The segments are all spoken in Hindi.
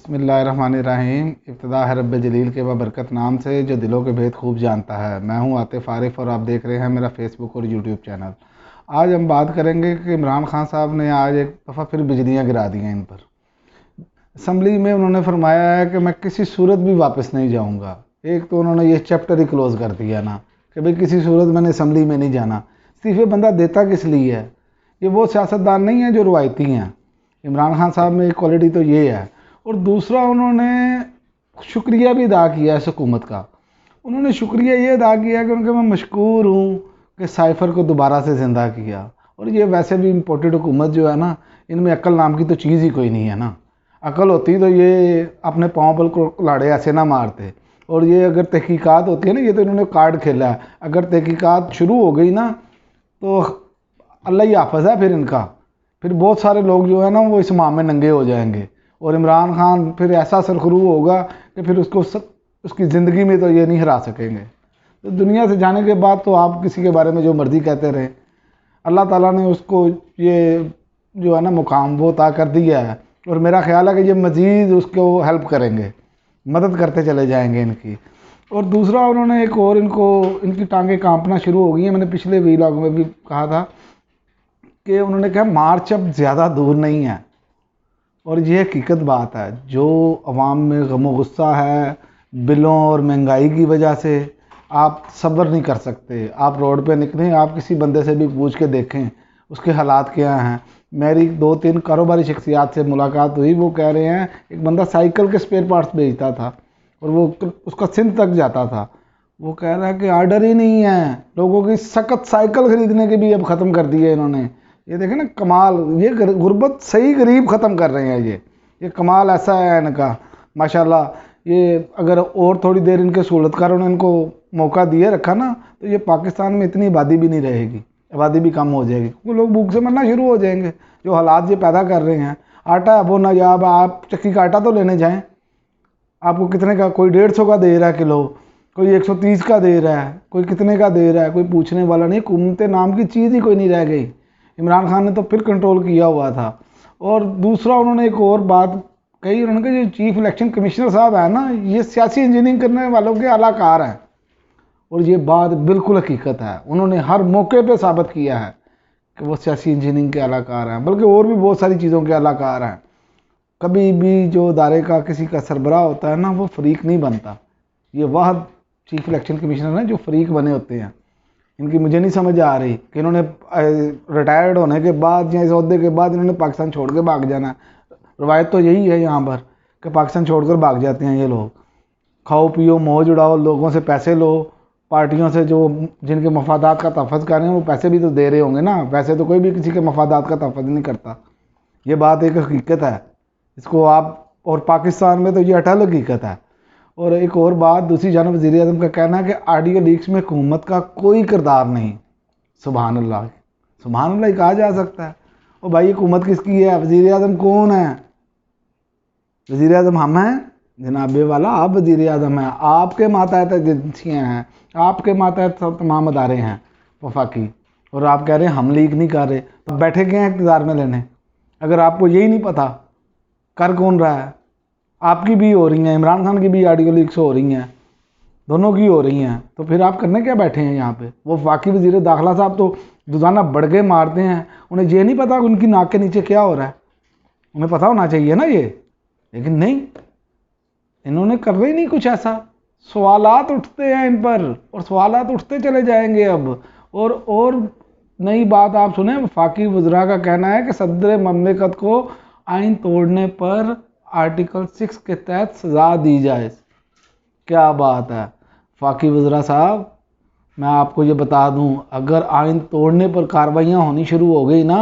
बिस्मिल्लाहिर्रहमानिर्रहीम। इब्तिदा है रब्बे जलील के बरकत नाम से जो दिलों के भेद खूब जानता है। मैं हूं आतिफ आरिफ और आप देख रहे हैं मेरा फेसबुक और यूट्यूब चैनल। आज हम बात करेंगे कि इमरान खान साहब ने आज एक दफ़ा फिर बिजलियां गिरा दी हैं इन पर। असम्बली में उन्होंने फरमाया है कि मैं किसी सूरत भी वापस नहीं जाऊँगा। एक तो उन्होंने ये चैप्टर ही क्लोज़ कर दिया ना कि भाई किसी सूरत मैंने असम्बली में नहीं जाना। इस्तीफ़े बंदा देता किस लिए है? ये वो सियासतदान नहीं है जो रवायती हैं। इमरान खान साहब में एक क्वालिटी तो ये है। और दूसरा, उन्होंने शुक्रिया भी अदा किया है इस हुकूमत का। उन्होंने शुक्रिया ये अदा किया कि उनके मैं मशकूर हूँ कि साइफ़र को दोबारा से ज़िंदा किया। और ये वैसे भी इम्पोर्टेड हुकूमत जो है ना, इनमें अक्ल नाम की तो चीज़ ही कोई नहीं है ना। अक्ल होती तो ये अपने पाँव पर कुल्हाड़े ऐसे ना मारते। और ये अगर तहकीकात होती है ना, ये तो इन्होंने कार्ड खेला है। अगर तहकीकात शुरू हो गई ना तो अल्लाह ही हाफ़िज़ है फिर इनका। फिर बहुत सारे लोग जो है ना वो इस माह में नंगे हो जाएंगे और इमरान खान फिर ऐसा सरखरू होगा कि फिर उसकी ज़िंदगी में तो ये नहीं हरा सकेंगे। तो दुनिया से जाने के बाद तो आप किसी के बारे में जो मर्ज़ी कहते रहें, अल्लाह ताला ने उसको ये जो है ना मुकाम वो अता कर दिया है। और मेरा ख्याल है कि ये मज़ीद उसको हेल्प करेंगे, मदद करते चले जाएंगे इनकी। और दूसरा, उन्होंने एक और इनकी टांगें कांपना शुरू हो गई हैं। मैंने पिछले वीलॉग में भी कहा था कि उन्होंने कहा मार्च अब ज़्यादा दूर नहीं है। और ये हकीकत बात है। जो अवाम में गम गुस्सा है बिलों और महंगाई की वजह से, आप सब्र नहीं कर सकते। आप रोड पे निकलें, आप किसी बंदे से भी पूछ के देखें उसके हालात क्या हैं। मेरी 2-3 कारोबारी शख्सियात से मुलाकात हुई। वो कह रहे हैं, एक बंदा साइकिल के स्पेयर पार्ट्स बेचता था और वो उसका सिंध तक जाता था। वो कह रहा है कि आर्डर ही नहीं है। लोगों की सख्त साइकिल ख़रीदने के भी अब ख़त्म कर दिए इन्होंने। ये देखें ना कमाल, ये गुर्बत सही गरीब ख़त्म कर रहे हैं। ये कमाल ऐसा है इनका माशाल्लाह। ये अगर और थोड़ी देर इनके सहूलतकारों ने इनको मौका दिए रखा ना तो ये पाकिस्तान में इतनी आबादी भी नहीं रहेगी, आबादी भी कम हो जाएगी क्योंकि लोग भूख से मरना शुरू हो जाएंगे। जो हालात ये पैदा कर रहे हैं, आटा वो नायाब, आप चक्की का आटा तो लेने जाएँ, आपको कितने का, कोई 150 का दे रहा है किलो, कोई 130 का दे रहा है, कोई कितने का दे रहा है, कोई पूछने वाला नहीं। हुकूमत नाम की चीज़ ही कोई नहीं रह गई। इमरान खान ने तो फिर कंट्रोल किया हुआ था। और दूसरा, उन्होंने एक और बात कही। उन्होंने कहा जो चीफ इलेक्शन कमिश्नर साहब है ना, ये सियासी इंजीनियरिंग करने वालों के अलाकार हैं। और ये बात बिल्कुल हकीकत है। उन्होंने हर मौके पे साबित किया है कि वो सियासी इंजीनियरिंग के अलाकार हैं, बल्कि और भी बहुत सारी चीज़ों के अलाकार हैं। कभी भी जो इदारे का किसी का सरबराह होता है ना, वो फरीक नहीं बनता। ये वाहद चीफ इलेक्शन कमिश्नर हैं जो फरीक बने होते हैं। इनकी मुझे नहीं समझ आ रही कि इन्होंने रिटायर्ड होने के बाद या इस अहदे के बाद इन्होंने पाकिस्तान छोड़ के भाग जाना है। रवायत तो यही है यहाँ पर कि पाकिस्तान छोड़कर भाग जाते हैं ये लोग। खाओ पियो मौज उड़ाओ, लोगों से पैसे लो, पार्टियों से जो जिनके मफादात का तहफ़्फ़ुज़ कर रहे हैं वो पैसे भी तो दे रहे होंगे ना। वैसे तो कोई भी किसी के मफादात का तहफ़्फ़ुज़ नहीं करता। ये बात एक हकीकत है, इसको आप, और पाकिस्तान में तो ये अटल हकीकत है। और एक और बात, दूसरी जानब वज़ीर आज़म का कहना है कि ऑडियो लीक्स में हुकूमत का कोई किरदार नहीं। सुभान अल्लाह, सुभान अल्लाह कहा जा सकता है। और भाई हुकूमत किसकी है? वज़ीर आज़म कौन है? वज़ीर आज़म हम हैं जनाबे वाला, आप वज़ीर आज़म हैं। आपके मातहत एजेंसियाँ हैं, आपके मातहत तमाम अदारे हैं वफाकी। और आप कह रहे हैं हम लीक नहीं कर रहे। तो बैठे गए हैं इक़्तिदार में लेने। अगर आपको यही नहीं पता कर कौन रहा है, आपकी भी हो रही हैं, इमरान खान की भी ऑडियो लीक्स हो रही हैं, दोनों की हो रही हैं, तो फिर आप करने क्या बैठे हैं यहाँ पे? वो वाकई वज़ीर दाखिला साहब तो रोज़ाना बढ़ के मारते हैं। उन्हें ये नहीं पता उनकी नाक के नीचे क्या हो रहा है? उन्हें पता होना चाहिए ना ये, लेकिन नहीं, इन्होंने कर रहे ही नहीं कुछ ऐसा। सवालात उठते हैं इन पर और सवालात उठते चले जाएंगे अब। और नई बात आप सुने, वफाकी वज़रा का कहना है कि सदर ममलिकत को आइन तोड़ने पर आर्टिकल 6 के तहत सज़ा दी जाए। क्या बात है फाकी वज़रा साहब, मैं आपको ये बता दूं, अगर आइन तोड़ने पर कार्रवाइयाँ होनी शुरू हो गई ना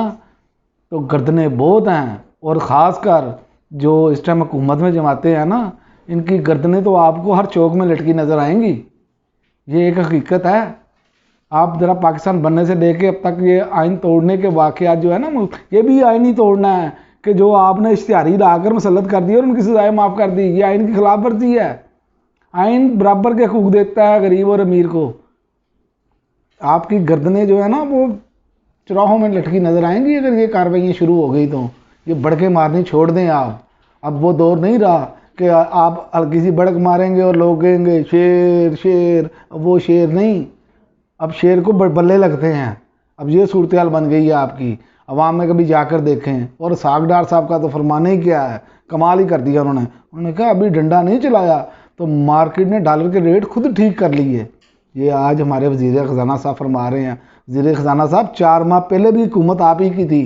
तो गर्दनें बहुत हैं। और ख़ासकर जो इस टाइम हुकूमत में जमाते हैं ना, इनकी गर्दनें तो आपको हर चौक में लटकी नज़र आएंगी। ये एक हकीकत है। आप ज़रा पाकिस्तान बनने से लेके अब तक ये आइन तोड़ने के वाक़यात जो है ना, ये भी आइन ही तोड़ना है कि जो आपने इश्तिहारी लाकर मुसल्लत कर दिया और उनकी सज़ाएँ माफ़ कर दी, ये आइन की खिलाफ वर्जी है। आइन बराबर के हकूक़ देता है गरीब और अमीर को। आपकी गर्दनें जो है ना वो चौराहों में लटकी नज़र आएंगी अगर ये कार्रवाइयाँ शुरू हो गई तो। ये बढ़ के मारनी छोड़ दें आप। अब वो दौर नहीं रहा कि आप हल्की सी भड़क मारेंगे और लोग कहेंगे शेर शेर। अब वो शेर नहीं, अब शेर को बल्ले लगते हैं। अब ये सूरत हाल बन गई है आपकी। अवाम में कभी जाकर देखें। और सागडार साहब का तो फरमाना ही क्या है, कमाल ही कर दिया उन्होंने कहा अभी डंडा नहीं चलाया तो मार्केट ने डॉलर के रेट खुद ठीक कर लिए। ये आज हमारे वज़ीर ख़जाना साहब फरमा रहे हैं। वज़ीर ख़जाना साहब 4 माह पहले भी हुकूमत आप ही की थी,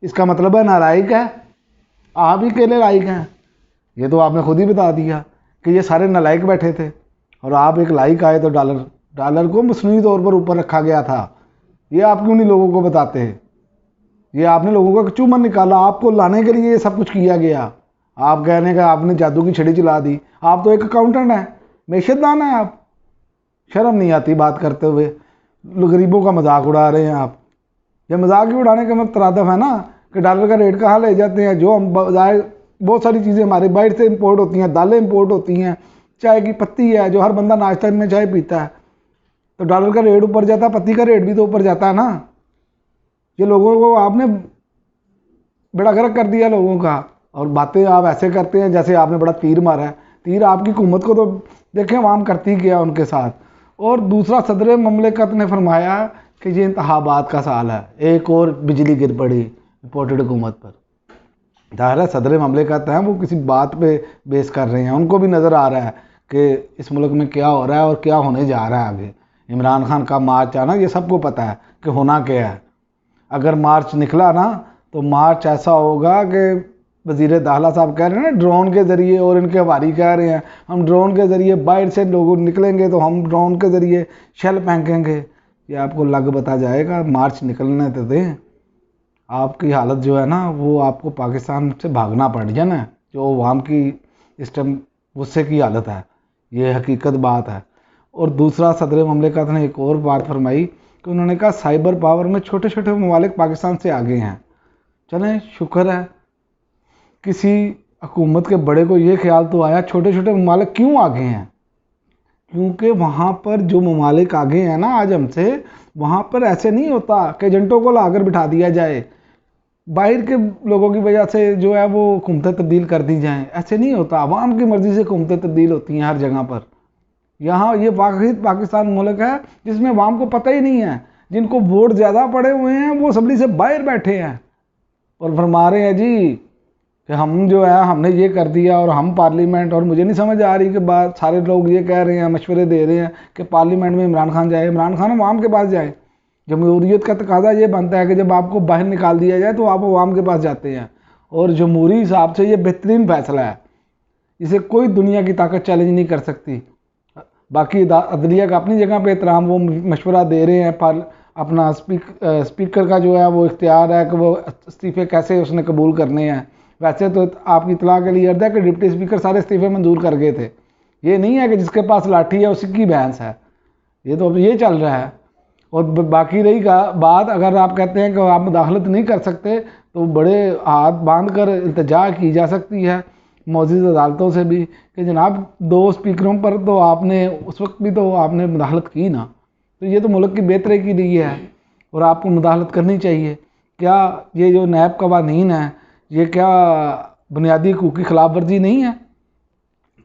इसका मतलब है नालायक है, आप ही अकेले लायक हैं। ये तो आपने खुद ही बता दिया कि ये सारे नालायक बैठे थे और आप एक लायक आए तो डॉलर को मसनूई तौर पर ऊपर रखा गया था। ये आप क्यों नहीं लोगों को बताते? ये आपने लोगों का चूमन निकाला, आपको लाने के लिए ये सब कुछ किया गया। आप कहने का आपने जादू की छड़ी चला दी। आप तो एक अकाउंटेंट हैं, मैशतदान हैं आप। शर्म नहीं आती बात करते हुए, गरीबों का मजाक उड़ा रहे हैं आप। ये मजाक ही उड़ाने का मतलब तरादफ है ना कि डॉलर का रेट कहाँ ले जाते हैं। जो हम बहुत सारी चीज़ें हमारे बाहर से इंपोर्ट होती हैं, दालें इंपोर्ट होती हैं, चाय की पत्ती है जो हर बंदा नाश्ता में चाय पीता है, तो डॉलर का रेट ऊपर जाता है, पत्ती का रेट भी तो ऊपर जाता है ना। ये लोगों को आपने बड़ा गर्क कर दिया लोगों का, और बातें आप ऐसे करते हैं जैसे आपने बड़ा तीर मारा है। तीर आपकी हुकूमत को तो देखें आवाम करती क्या उनके साथ। और दूसरा, सदर ममलिकत ने फरमाया कि ये इंतखाबात का साल है, एक और बिजली गिर पड़ी रिपोर्टेड हुकूमत पर। जाहिर है सदर ममलिकत हैं, वो किसी बात पे बेस कर रहे हैं, उनको भी नज़र आ रहा है कि इस मुल्क में क्या हो रहा है और क्या होने जा रहा है आगे। इमरान खान का मार्च आना ये सबको पता है कि होना क्या है। अगर मार्च निकला ना तो मार्च ऐसा होगा कि वज़ीर दाखिला साहब कह रहे हैं ना ड्रोन के ज़रिए, और इनके हवारी कह रहे हैं हम ड्रोन के ज़रिए बाहर से लोग निकलेंगे तो हम ड्रोन के ज़रिए शेल फेंकेंगे। ये आपको लग बता जाएगा, मार्च निकलने तो दें। आपकी हालत जो है ना वो आपको पाकिस्तान से भागना पड़ जाए ना, जो अवाम की इस टाइम गुस्से की हालत है, ये हकीकत बात है। और दूसरा, सदर ममलिकत ने एक और बात फरमाई कि उन्होंने कहा साइबर पावर में छोटे छोटे ममालिक पाकिस्तान से आगे हैं। चलें शुक्र है, किसी हुकूमत के बड़े को ये ख्याल तो आया छोटे छोटे ममालिक क्यों आगे हैं, क्योंकि वहाँ पर जो ममालिक आगे हैं ना आज हमसे, वहाँ पर ऐसे नहीं होता कि एजेंटों को लाकर बिठा दिया जाए, बाहर के लोगों की वजह से जो है वो हुकूमतें तब्दील कर दी जाएं। ऐसे नहीं होता, अवाम की मर्ज़ी से हुकूमतें तब्दील होती हैं हर जगह पर। यहाँ ये वाहिद पाकिस्तान मुल्क है जिसमें अवाम को पता ही नहीं है, जिनको वोट ज़्यादा पड़े हुए हैं वो असम्बली से बाहर बैठे हैं और फरमा रहे हैं जी कि हम जो है हमने ये कर दिया और हम पार्लियामेंट। और मुझे नहीं समझ आ रही कि बात सारे लोग ये कह रहे हैं, मशवरे दे रहे हैं कि पार्लियामेंट में इमरान खान जाए। इमरान खान अवाम के पास जाए। जमहूरियत का तकाजा ये बनता है कि जब आपको बाहर निकाल दिया जाए तो आप अवाम के पास जाते हैं, और जमहूरी हिसाब से ये बेहतरीन फैसला है, इसे कोई दुनिया की ताकत चैलेंज नहीं कर सकती। बाकी अदलिया का अपनी जगह पे एहतराम, वो मशवरा दे रहे हैं, अपना स्पीकर का जो है वो इख्तियार है कि वो इस्तीफ़े कैसे उसने कबूल करने हैं। वैसे तो आपकी इतला के लिए अर्ज है कि डिप्टी स्पीकर सारे इस्तीफ़े मंजूर कर गए थे। ये नहीं है कि जिसके पास लाठी है उसी की भैंस है, ये तो अब ये चल रहा है। और बाकी रही बात, अगर आप कहते हैं कि आप मुदाखलत नहीं कर सकते तो बड़े हाथ बांध कर इल्तिजा की जा सकती है मौजूद अदालतों से भी कि जनाब 2 स्पीकरों पर तो आपने उस वक्त भी तो आपने मुदाखलत की ना, तो ये तो मुल्क की बेहतरी के लिए है और आपको मुदाखलत करनी चाहिए। क्या ये जो नैब कवानीन है ये क्या बुनियादी हकूक़ की खिलाफ वर्जी नहीं है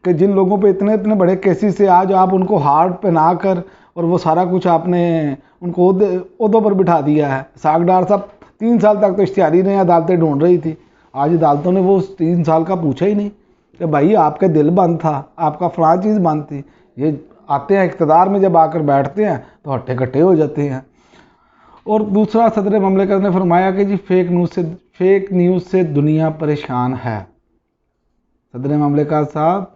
कि जिन लोगों पे इतने इतने बड़े केसेस से आज आप उनको हार्ड पहना कर और वो सारा कुछ आपने उनको ओहदों पर बिठा दिया है। सागडार साहब 3 साल तक तो इश्तिहारी ने अदालतें ढूंढ रही थी, आज अदालतों ने वो 3 साल का पूछा ही नहीं कि भाई आपके दिल बंद था, आपका फलां चीज़ बंद थी। ये आते हैं इक़्तिदार में, जब आकर बैठते हैं तो हट्टे कट्टे हो जाते हैं। और दूसरा, सदर ममलिकत ने फरमाया कि जी फेक न्यूज़ से दुनिया परेशान है। सदर ममलिकत साहब,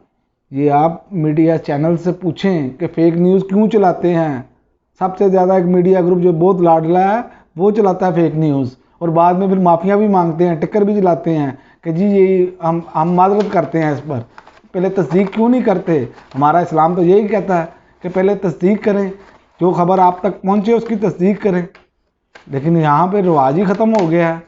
ये आप मीडिया चैनल से पूछें कि फेक न्यूज़ क्यों चलाते हैं। सबसे ज़्यादा एक मीडिया ग्रुप जो बहुत लाडला है वो चलाता है फेक न्यूज़, और बाद में फिर माफिया भी मांगते हैं, टिक्कर भी चलाते हैं कि जी ये हम माजरत करते हैं इस पर। पहले तस्दीक क्यों नहीं करते? हमारा इस्लाम तो यही कहता है कि पहले तस्दीक करें, जो खबर आप तक पहुँचे उसकी तस्दीक करें, लेकिन यहाँ पर रिवाज ही ख़त्म हो गया है।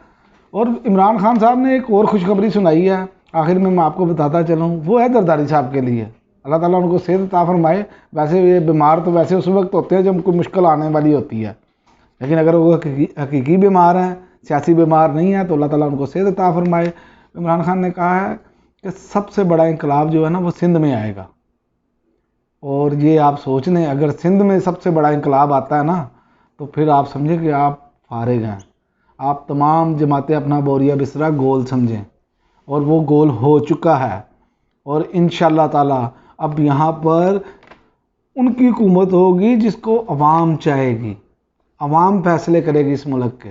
और इमरान खान साहब ने एक और खुशखबरी सुनाई है, आखिर में मैं आपको बताता चलूँ, वो है जरदारी साहब के लिए। अल्लाह ताला उनको सेहत अता फरमाए। वैसे ये बीमार तो वैसे उस वक्त होते हैं जब कोई मुश्किल आने वाली होती है, लेकिन अगर वो हकीकी बीमार हैं, सियासी बीमार नहीं है, तो अल्लाह ताला उनको सेहत अता फरमाए। इमरान खान ने कहा है कि सबसे बड़ा इंकलाब जो है ना वो सिंध में आएगा। और ये आप सोच लें, अगर सिंध में सबसे बड़ा इंकलाब आता है ना, तो फिर आप समझें कि आप फारिग हैं। आप तमाम जमातें अपना बोरिया बिस्तरा गोल समझें, और वो गोल हो चुका है। और इंशाअल्लाह ताला अब यहाँ पर उनकी हुकूमत होगी जिसको अवाम चाहेगी। अवाम फैसले करेगी इस मुल्क के,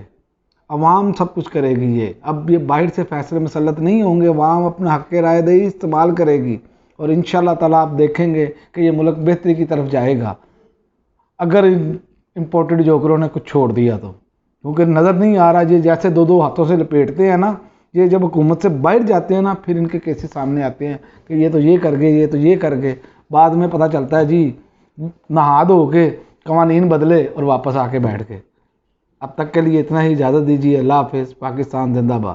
अवाम सब कुछ करेगी। ये अब ये बाहर से फैसले मुसल्लत नहीं होंगे, अवाम अपना हक़ राय दही इस्तेमाल करेगी। और इंशाअल्लाह ताला आप देखेंगे कि ये मुल्क बेहतरी की तरफ जाएगा, अगर इम्पोर्टेड जोकरों ने कुछ छोड़ दिया तो। क्योंकि नज़र नहीं आ रहा, ये जैसे दो दो हाथों से लपेटते हैं ना, ये जब हुकूमत से बाहर जाते हैं ना, फिर इनके केसेस सामने आते हैं कि ये तो ये कर गए, ये तो ये कर गए। बाद में पता चलता है जी नहा धो के कवानीन बदले और वापस आके बैठ गए। अब तक के लिए इतना ही, इजाज़त दीजिए। अल्लाह हाफ़िज़। पाकिस्तान जिंदाबाद।